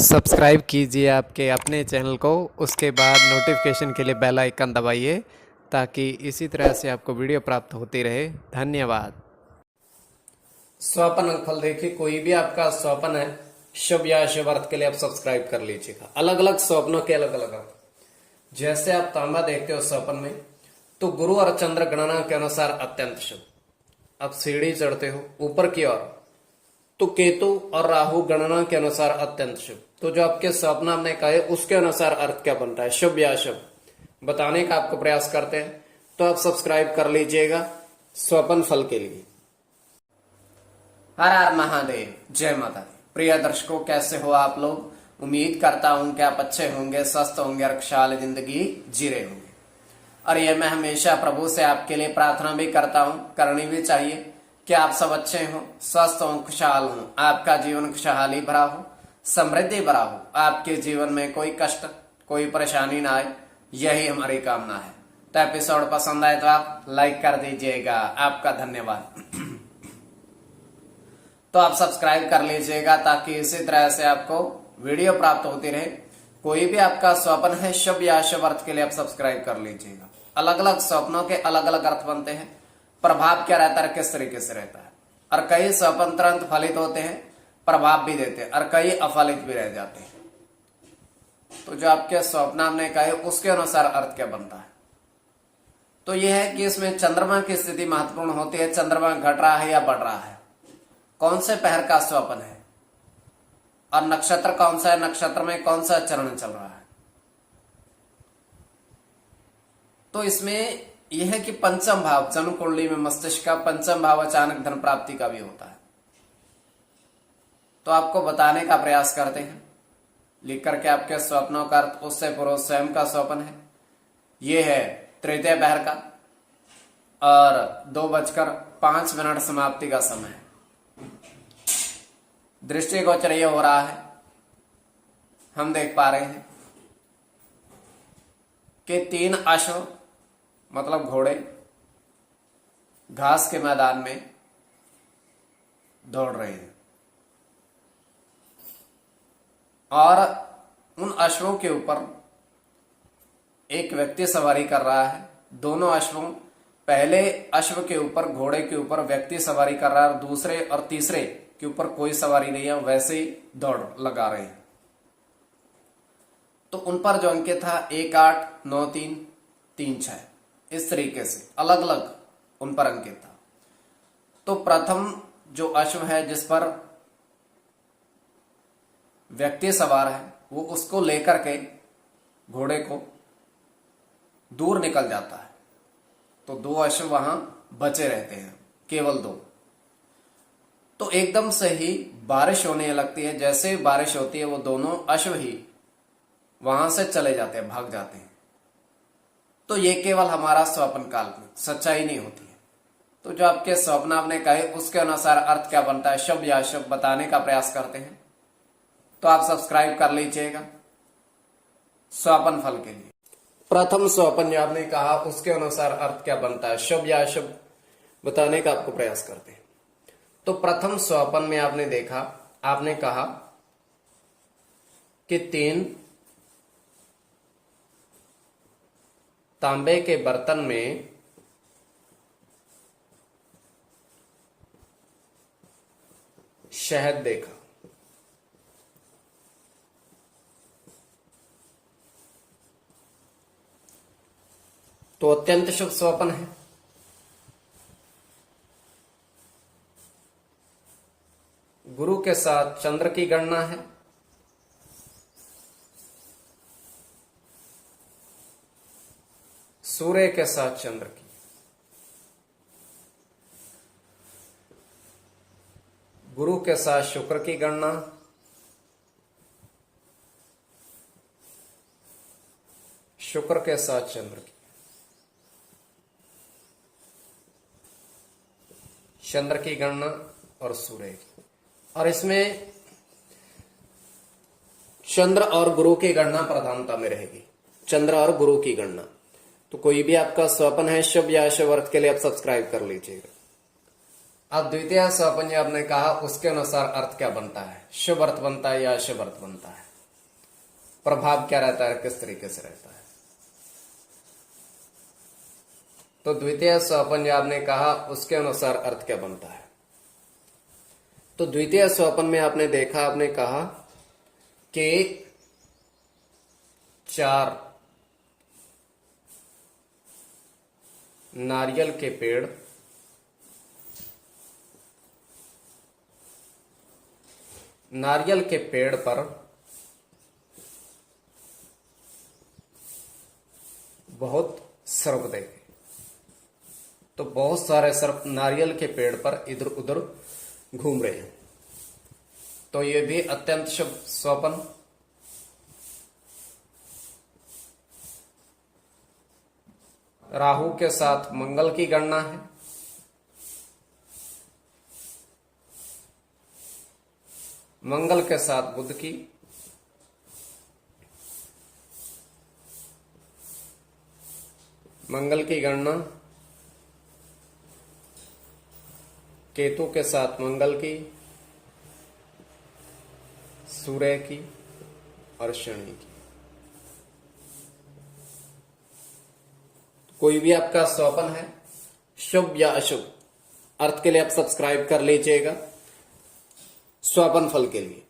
Subscribe कीजिए आपके अपने चैनल को, उसके बाद नोटिफिकेशन के लिए बेल आइकन दबाइए ताकि इसी तरह से आपको वीडियो प्राप्त होती रहे। धन्यवाद। स्वप्न फल देखिए, कोई भी आपका स्वप्न है शुभ या शुभ अर्थ के लिए आप सब्सक्राइब कर लीजिएगा। अलग अलग स्वप्नों के अलग अलग अर्थ। जैसे आप तांबा देखते हो स्वप्न में, तो गुरु और चंद्र गणना के अनुसार अत्यंत शुभ। आप सीढ़ी चढ़ते हो ऊपर की ओर, तो केतु और राहु गणना के अनुसार अत्यंत शुभ। तो जो आपके स्वप्न आपने कहे उसके अनुसार अर्थ क्या बनता है, शुभ या शुभ, बताने का आपको प्रयास करते हैं। तो आप सब्सक्राइब कर लीजिएगा स्वप्न फल के लिए। हर हर महादेव, जय माता दी। प्रिय दर्शकों, कैसे हो आप लोग? उम्मीद करता हूं कि आप अच्छे होंगे, स्वस्थ होंगे और खुशहाल जिंदगी जी रहे होंगे। और ये मैं हमेशा प्रभु से आपके लिए प्रार्थना भी करता हूं, करनी भी चाहिए कि आप सब अच्छे हो, स्वस्थ हो, खुशहाल हो, आपका जीवन खुशहाली भरा हो, समृद्धि भरा हो, आपके जीवन में कोई कष्ट कोई परेशानी ना आए, यही हमारी कामना है। तो एपिसोड पसंद आए तो आप लाइक कर दीजिएगा, आपका धन्यवाद। तो आप सब्सक्राइब कर लीजिएगा ताकि इसी तरह से आपको वीडियो प्राप्त होती रहे। कोई भी आपका स्वप्न है शुभ या अशुभ अर्थ के लिए आप सब्सक्राइब कर लीजिएगा। अलग अलग स्वप्नों के अलग अलग अर्थ बनते हैं, प्रभाव क्या रहता है, किस तरीके से रहता है। और कई स्वप्न तुरंत फलित होते हैं, प्रभाव भी देते हैं, और कई अफलित भी रह जाते हैं। तो जो आपके स्वप्न आपने कहे उसके अनुसार अर्थ क्या बनता है। तो यह है कि इसमें चंद्रमा की स्थिति महत्वपूर्ण होती है। चंद्रमा घट रहा है या बढ़ रहा है, कौन से पहर का स्वप्न है, और नक्षत्र कौन सा है, नक्षत्र में कौन सा चरण चल रहा है। तो इसमें यह है कि पंचम भाव, जन्म कुंडली में मस्तिष्क का पंचम भाव अचानक धन प्राप्ति का भी होता है। तो आपको बताने का प्रयास करते हैं, लिख करके आपके स्वप्नों का अर्थ। उससे पूर्व स्वयं का स्वप्न है, यह है तृतीय पहर का, और 2:05 समाप्ति का समय है। दृष्टिगोचर ये हो रहा है, हम देख पा रहे हैं कि 3 अश्व मतलब घोड़े घास के मैदान में दौड़ रहे हैं, और उन अश्वों के ऊपर एक व्यक्ति सवारी कर रहा है। दोनों अश्वों, पहले अश्व के ऊपर, घोड़े के ऊपर व्यक्ति सवारी कर रहा है, और दूसरे और तीसरे के ऊपर कोई सवारी नहीं है, वैसे ही दौड़ लगा रहे हैं। तो उन पर जो अंकित था 1, 8, 9, 3, 3, 6, इस तरीके से अलग अलग उन पर अंकित था। तो प्रथम जो अश्व है जिस पर व्यक्ति सवार है, वो उसको लेकर के घोड़े को दूर निकल जाता है। तो 2 अश्व वहां बचे रहते हैं, केवल 2। तो एकदम से ही बारिश होने लगती है। जैसे ही बारिश होती है, वो दोनों अश्व ही वहां से चले जाते हैं, भाग जाते हैं। तो ये केवल हमारा स्वप्न काल्पनिक, सच्चाई नहीं होती है। तो जो आपके स्वप्न आपने कहे उसके अनुसार अर्थ क्या बनता है, शुभ या अशुभ, बताने का प्रयास करते हैं। तो आप सब्सक्राइब कर लीजिएगा स्वप्न फल के लिए। प्रथम स्वप्न जो आपने कहा उसके अनुसार अर्थ क्या बनता है, शुभ या अशुभ, बताने का आपको प्रयास करते हैं। तो प्रथम स्वप्न में आपने देखा, आपने कहा कि 3 तांबे के बर्तन में शहद देखा। तो अत्यंत शुभ स्वप्न है। गुरु के साथ चंद्र की गणना है। सूर्य के साथ चंद्र की। गुरु के साथ शुक्र की गणना। शुक्र के साथ चंद्र की। चंद्र की गणना और सूर्य की। और इसमें चंद्र और गुरु की गणना प्रधानता में रहेगी, चंद्र और गुरु की गणना। तो कोई भी आपका स्वप्न है शुभ या अशुभ अर्थ के लिए आप सब्सक्राइब कर लीजिएगा। अब द्वितीय स्वप्न आपने कहा उसके अनुसार अर्थ क्या बनता है, शुभ अर्थ बनता है या अशुभ अर्थ बनता है। प्रभाव क्या रहता है, किस तरीके से रहता है। तो द्वितीय स्वप्न जो आपने कहा उसके अनुसार अर्थ क्या बनता है। तो द्वितीय स्वप्न में आपने देखा, आपने कहा कि 4 नारियल के पेड़ पर बहुत सर्प देखे। तो बहुत सारे सर्प नारियल के पेड़ पर इधर उधर घूम रहे हैं। तो ये भी अत्यंत शुभ स्वप्न। राहु के साथ मंगल की गणना है। मंगल के साथ बुध की, मंगल की गणना केतु के साथ मंगल की, सूर्य की और शनि की। कोई भी आपका स्वप्न है शुभ या अशुभ, अर्थ के लिए आप सब्सक्राइब कर लीजिएगा स्वप्न फल के लिए।